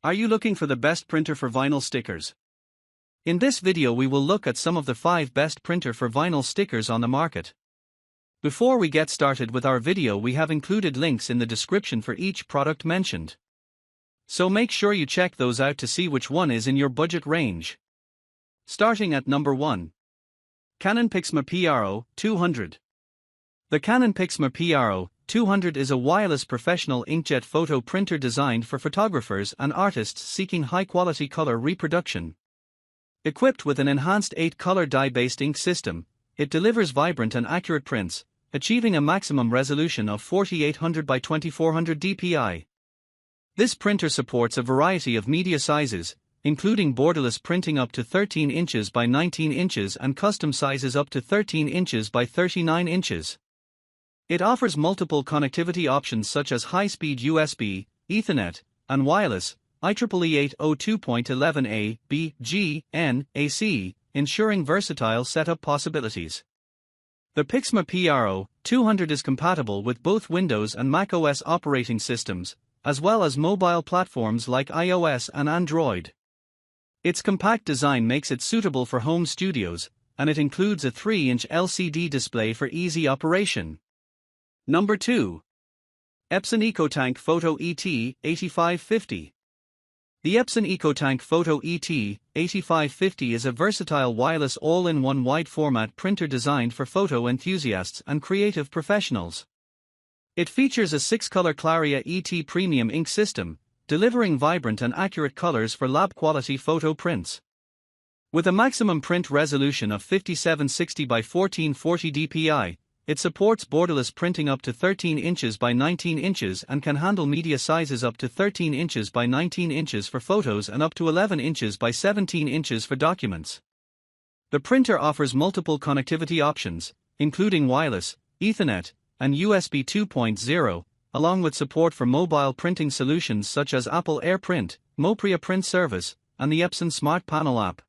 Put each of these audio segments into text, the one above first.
Are you looking for the best printer for vinyl stickers? In this video we will look at some of the 5 best printer for vinyl stickers on the market. Before we get started with our video, we have included links in the description for each product mentioned. So make sure you check those out to see which one is in your budget range. Starting at number 1. Canon PIXMA PRO 200. The Canon PIXMA PRO 200 is a wireless professional inkjet photo printer designed for photographers and artists seeking high-quality color reproduction. Equipped with an enhanced 8-color dye-based ink system, it delivers vibrant and accurate prints, achieving a maximum resolution of 4800 by 2400 dpi. This printer supports a variety of media sizes, including borderless printing up to 13 inches by 19 inches and custom sizes up to 13 inches by 39 inches. It offers multiple connectivity options such as high-speed USB, Ethernet, and wireless, IEEE 802.11a, b, g, n, AC, ensuring versatile setup possibilities. The PIXMA PRO 200 is compatible with both Windows and macOS operating systems, as well as mobile platforms like iOS and Android. Its compact design makes it suitable for home studios, and it includes a 3-inch LCD display for easy operation. Number 2. Epson EcoTank Photo ET 8550. The Epson EcoTank Photo ET 8550 is a versatile wireless all-in-one wide-format printer designed for photo enthusiasts and creative professionals. It features a 6-color Claria ET premium ink system, delivering vibrant and accurate colors for lab-quality photo prints. With a maximum print resolution of 5760 by 1440 dpi, it supports borderless printing up to 13 inches by 19 inches and can handle media sizes up to 13 inches by 19 inches for photos and up to 11 inches by 17 inches for documents. The printer offers multiple connectivity options, including wireless, Ethernet, and USB 2.0, along with support for mobile printing solutions such as Apple AirPrint, Mopria Print Service, and the Epson Smart Panel app.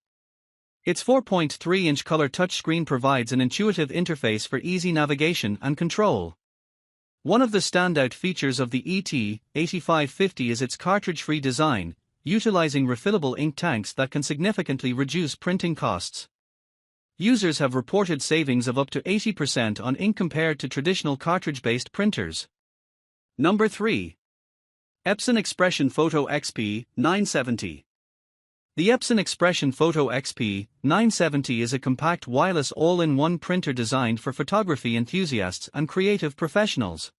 Its 4.3-inch color touchscreen provides an intuitive interface for easy navigation and control. One of the standout features of the ET8550 is its cartridge-free design, utilizing refillable ink tanks that can significantly reduce printing costs. Users have reported savings of up to 80% on ink compared to traditional cartridge-based printers. Number 3. Epson Expression Photo XP 970. The Epson Expression Photo XP 970 is a compact wireless all-in-one printer designed for photography enthusiasts and creative professionals.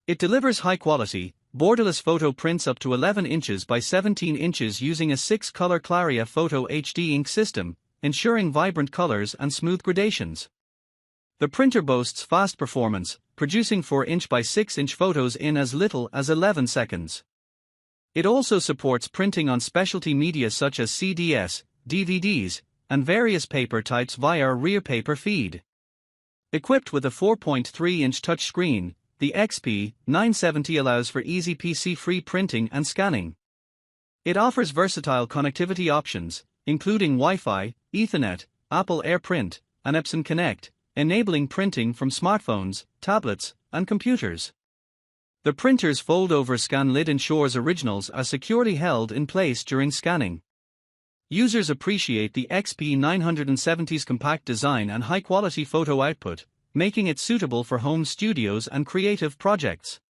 It delivers high-quality, borderless photo prints up to 11 inches by 17 inches using a 6-color Claria Photo HD ink system, ensuring vibrant colors and smooth gradations. The printer boasts fast performance, producing 4-inch by 6-inch photos in as little as 11 seconds. It also supports printing on specialty media such as CDs, DVDs, and various paper types via a rear paper feed. Equipped with a 4.3-inch touchscreen, the XP 970 allows for easy PC-free printing and scanning. It offers versatile connectivity options, including Wi-Fi, Ethernet, Apple AirPrint, and Epson Connect, enabling printing from smartphones, tablets, and computers. The printer's fold-over scan lid ensures originals are securely held in place during scanning. Users appreciate the XP 970's compact design and high-quality photo output, making it suitable for home studios and creative projects.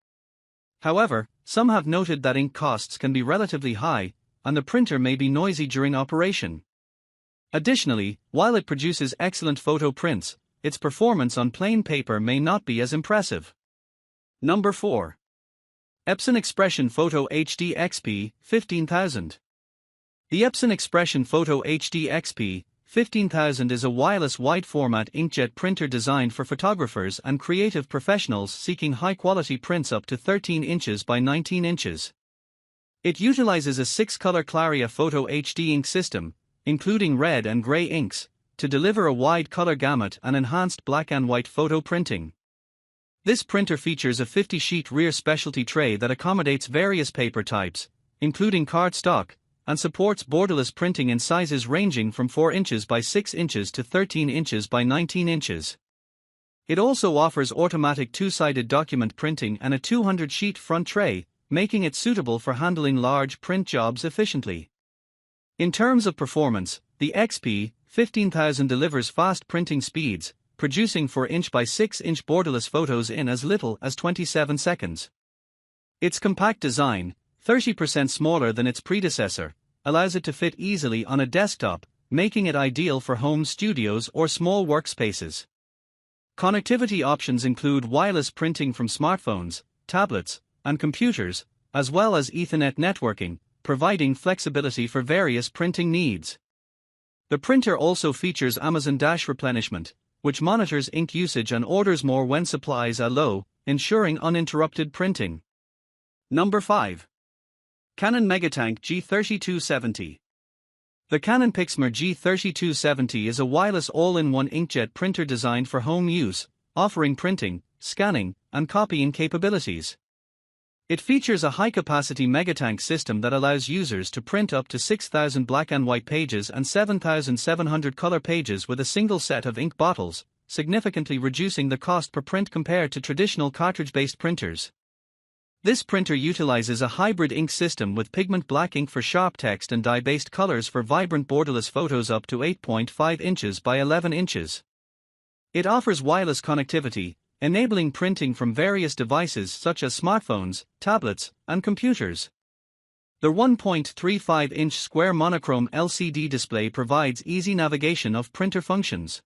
However, some have noted that ink costs can be relatively high, and the printer may be noisy during operation. Additionally, while it produces excellent photo prints, its performance on plain paper may not be as impressive. Number 4. Epson Expression Photo HD XP 15000. The Epson Expression Photo HD XP 15000 is a wireless wide-format inkjet printer designed for photographers and creative professionals seeking high-quality prints up to 13 inches by 19 inches. It utilizes a 6-color Claria Photo HD ink system, including red and gray inks, to deliver a wide color gamut and enhanced black and white photo printing. This printer features a 50-sheet rear specialty tray that accommodates various paper types, including cardstock, and supports borderless printing in sizes ranging from 4 inches by 6 inches to 13 inches by 19 inches. It also offers automatic two-sided document printing and a 200-sheet front tray, making it suitable for handling large print jobs efficiently. In terms of performance, the XP15000 delivers fast printing speeds, producing 4" by 6" borderless photos in as little as 27 seconds. Its compact design, 30% smaller than its predecessor, allows it to fit easily on a desktop, making it ideal for home studios or small workspaces. Connectivity options include wireless printing from smartphones, tablets, and computers, as well as Ethernet networking, providing flexibility for various printing needs. The printer also features Amazon Dash replenishment, which monitors ink usage and orders more when supplies are low, ensuring uninterrupted printing. Number 5. Canon MegaTank G3270. The Canon PIXMA G3270 is a wireless all-in-one inkjet printer designed for home use, offering printing, scanning, and copying capabilities. It features a high-capacity MegaTank system that allows users to print up to 6,000 black and white pages and 7,700 color pages with a single set of ink bottles, significantly reducing the cost per print compared to traditional cartridge-based printers. This printer utilizes a hybrid ink system with pigment black ink for sharp text and dye-based colors for vibrant borderless photos up to 8.5 inches by 11 inches. It offers wireless connectivity, enabling printing from various devices such as smartphones, tablets, and computers. The 1.35-inch square monochrome LCD display provides easy navigation of printer functions.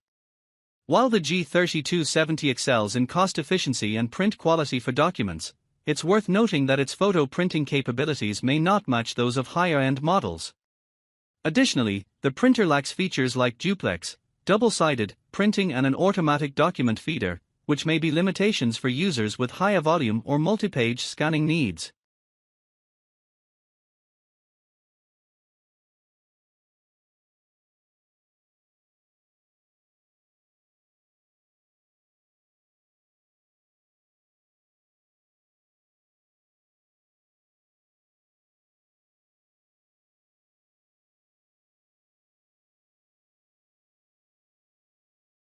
While the G3270 excels in cost efficiency and print quality for documents, it's worth noting that its photo printing capabilities may not match those of higher-end models. Additionally, the printer lacks features like duplex, double-sided printing and an automatic document feeder, which may be limitations for users with higher volume or multi-page scanning needs.